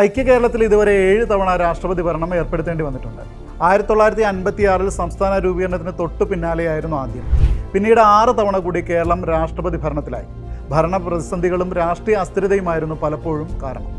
ഐക്യ കേരളത്തിൽ ഇതുവരെ 7 തവണ രാഷ്ട്രപതി ഭരണം ഏർപ്പെടുത്തേണ്ടി വന്നിട്ടുണ്ട്. 1956 സംസ്ഥാന രൂപീകരണത്തിന് തൊട്ടു പിന്നാലെയായിരുന്നു ആദ്യം. പിന്നീട് 6 തവണ കൂടി കേരളം രാഷ്ട്രപതി ഭരണത്തിലായി. ഭരണ പ്രതിസന്ധികളും രാഷ്ട്രീയ അസ്ഥിരതയുമായിരുന്നു പലപ്പോഴും കാരണം.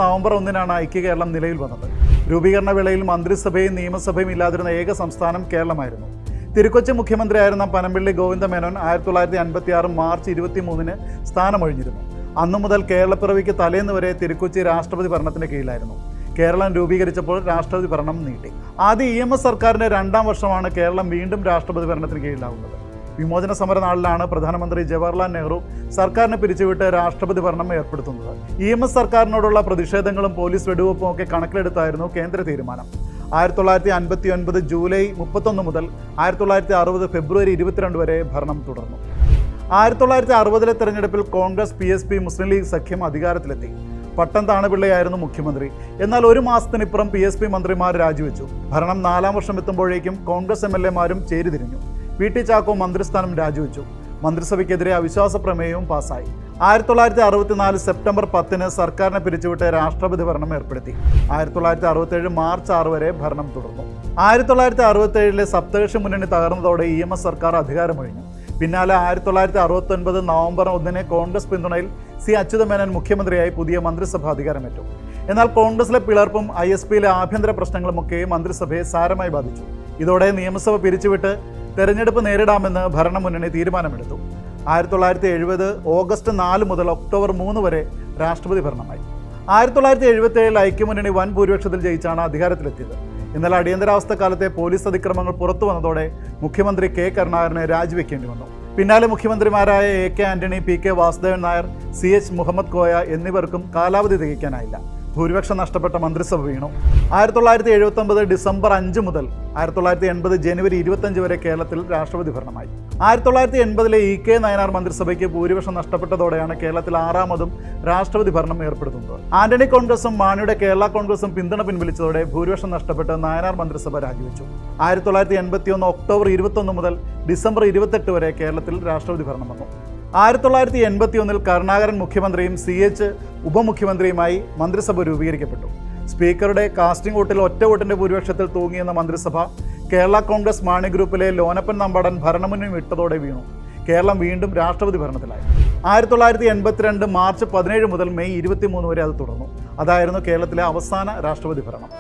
നവംബർ 1 ഐക്യ കേരളം നിലയിൽ വന്നത്. രൂപീകരണ വേളയിൽ മന്ത്രിസഭയും നിയമസഭയും ഇല്ലാതിരുന്ന ഏക സംസ്ഥാനം കേരളമായിരുന്നു. തിരുക്കൊച്ചി മുഖ്യമന്ത്രിയായിരുന്ന പനമ്പിള്ളി ഗോവിന്ദമേനോൻ 1956 മാർച്ച് 23 സ്ഥാനമൊഴിഞ്ഞിരുന്നു. അന്നു മുതൽ കേരളപ്പിറവിക്ക് തലേന്ന് വരെ തിരുക്കൊച്ചി രാഷ്ട്രപതി ഭരണത്തിന് കീഴിലായിരുന്നു. കേരളം രൂപീകരിച്ചപ്പോൾ രാഷ്ട്രപതി ഭരണം നീട്ടി. ആദ്യ EMS സർക്കാരിൻ്റെ 2ാം വർഷമാണ് കേരളം വീണ്ടും രാഷ്ട്രപതി ഭരണത്തിന് കീഴിലാകുന്നത്. വിമോചന സമര നാളിലാണ് പ്രധാനമന്ത്രി ജവഹർലാൽ നെഹ്റു സർക്കാരിനെ പിരിച്ചുവിട്ട് രാഷ്ട്രപതി ഭരണം ഏർപ്പെടുത്തുന്നത്. EMS സർക്കാരിനോടുള്ള പ്രതിഷേധങ്ങളും പോലീസ് വെടിവെപ്പും ഒക്കെ കണക്കിലെടുത്തായിരുന്നു കേന്ദ്ര തീരുമാനം. 1959 ജൂലൈ 31 മുതൽ 1960 ഫെബ്രുവരി 22 വരെ ഭരണം തുടർന്നു. 1960 തെരഞ്ഞെടുപ്പിൽ കോൺഗ്രസ്, PSP, മുസ്ലിം ലീഗ് സഖ്യം അധികാരത്തിലെത്തി. പട്ടം താണപിള്ളയായിരുന്നു മുഖ്യമന്ത്രി. എന്നാൽ ഒരു മാസത്തിനിപ്പുറം PSP മന്ത്രിമാർ രാജിവെച്ചു. ഭരണം 4ാം വർഷം എത്തുമ്പോഴേക്കും കോൺഗ്രസ് MLA-മാരും ചേരിതിരിഞ്ഞു. PT ചാക്കോ മന്ത്രിസ്ഥാനം രാജിവെച്ചു. മന്ത്രിസഭയ്ക്കെതിരെ അവിശ്വാസ പ്രമേയവും പാസായി. 1964 സെപ്റ്റംബർ 10 സർക്കാരിനെ പിരിച്ചുവിട്ട് രാഷ്ട്രപതി ഭരണം ഏർപ്പെടുത്തി. 1967 മാർച്ച് 6 വരെ ഭരണം തുടർന്നു. 1967 സപ്തകക്ഷി മുന്നണി തകർന്നതോടെ EMS സർക്കാർ അധികാരമൊഴിഞ്ഞു. പിന്നാലെ 1969 നവംബർ 1 കോൺഗ്രസ് പിന്തുണയിൽ C. അച്യുതമേനോൻ മുഖ്യമന്ത്രിയായി പുതിയ മന്ത്രിസഭ അധികാരമേറ്റു. എന്നാൽ കോൺഗ്രസിലെ പിളർപ്പും ISPയിലെ ആഭ്യന്തര പ്രശ്നങ്ങളുമൊക്കെ മന്ത്രിസഭയെ സാരമായി ബാധിച്ചു. ഇതോടെ നിയമസഭ പിരിച്ചുവിട്ട് തെരഞ്ഞെടുപ്പ് നേരിടാമെന്ന് ഭരണമുന്നണി തീരുമാനമെടുത്തു. 1970 ഓഗസ്റ്റ് 4 മുതൽ ഒക്ടോബർ 3 വരെ രാഷ്ട്രപതി ഭരണമായി. 1977 ഐക്യമുന്നണി വൻ ഭൂരിപക്ഷത്തിൽ ജയിച്ചാണ് അധികാരത്തിലെത്തിയത്. എന്നാൽ അടിയന്തരാവസ്ഥ കാലത്തെ പോലീസ് അതിക്രമങ്ങൾ പുറത്തു വന്നതോടെ മുഖ്യമന്ത്രി K. കരുണാകരനെ രാജിവെക്കേണ്ടി വന്നു. പിന്നാലെ മുഖ്യമന്ത്രിമാരായ AK Antony, PK Vasudevan Nair, CH Muhammad Koya എന്നിവർക്കും കാലാവധി തികയ്ക്കാനായില്ല. ഭൂരിപക്ഷം നഷ്ടപ്പെട്ട മന്ത്രിസഭ വീണു. 1979 ഡിസംബർ 5 മുതൽ 1980 ജനുവരി 25 വരെ കേരളത്തിൽ രാഷ്ട്രപതി ഭരണമായി. 1980 EK നയനാർ മന്ത്രിസഭയ്ക്ക് ഭൂരിപക്ഷം നഷ്ടപ്പെട്ടതോടെയാണ് കേരളത്തിൽ 6ാമതും രാഷ്ട്രപതി ഭരണം ഏർപ്പെടുത്തുന്നത്. ആന്റണി കോൺഗ്രസും മാണിയുടെ കേരള കോൺഗ്രസും പിന്തുണ പിൻവലിച്ചതോടെ ഭൂരിപക്ഷം നഷ്ടപ്പെട്ട് നായനാർ മന്ത്രിസഭ രാജിവെച്ചു. 1981 ഒക്ടോബർ 21 മുതൽ ഡിസംബർ 28 വരെ കേരളത്തിൽ രാഷ്ട്രപതി ഭരണം വന്നു. 1981 കരുണാകരൻ മുഖ്യമന്ത്രിയും CH ഉപമുഖ്യമന്ത്രിയുമായി മന്ത്രിസഭ രൂപീകരിക്കപ്പെട്ടു. സ്പീക്കറുടെ കാസ്റ്റിംഗ് വോട്ടിൽ ഒറ്റ വോട്ടിന്റെ ഭൂരിപക്ഷത്തിൽ തൂങ്ങിയെന്ന മന്ത്രിസഭ കേരള കോൺഗ്രസ് മാണി ഗ്രൂപ്പിലെ ലോനപ്പൻ നമ്പാടൻ ഭരണമുന്നണി വിട്ടതോടെ വീണു. കേരളം വീണ്ടും രാഷ്ട്രപതി ഭരണത്തിലായി. 1982 മാർച്ച് 17 മുതൽ മെയ് 23 വരെ അത് തുടർന്നു. അതായിരുന്നു കേരളത്തിലെ അവസാന രാഷ്ട്രപതി ഭരണം.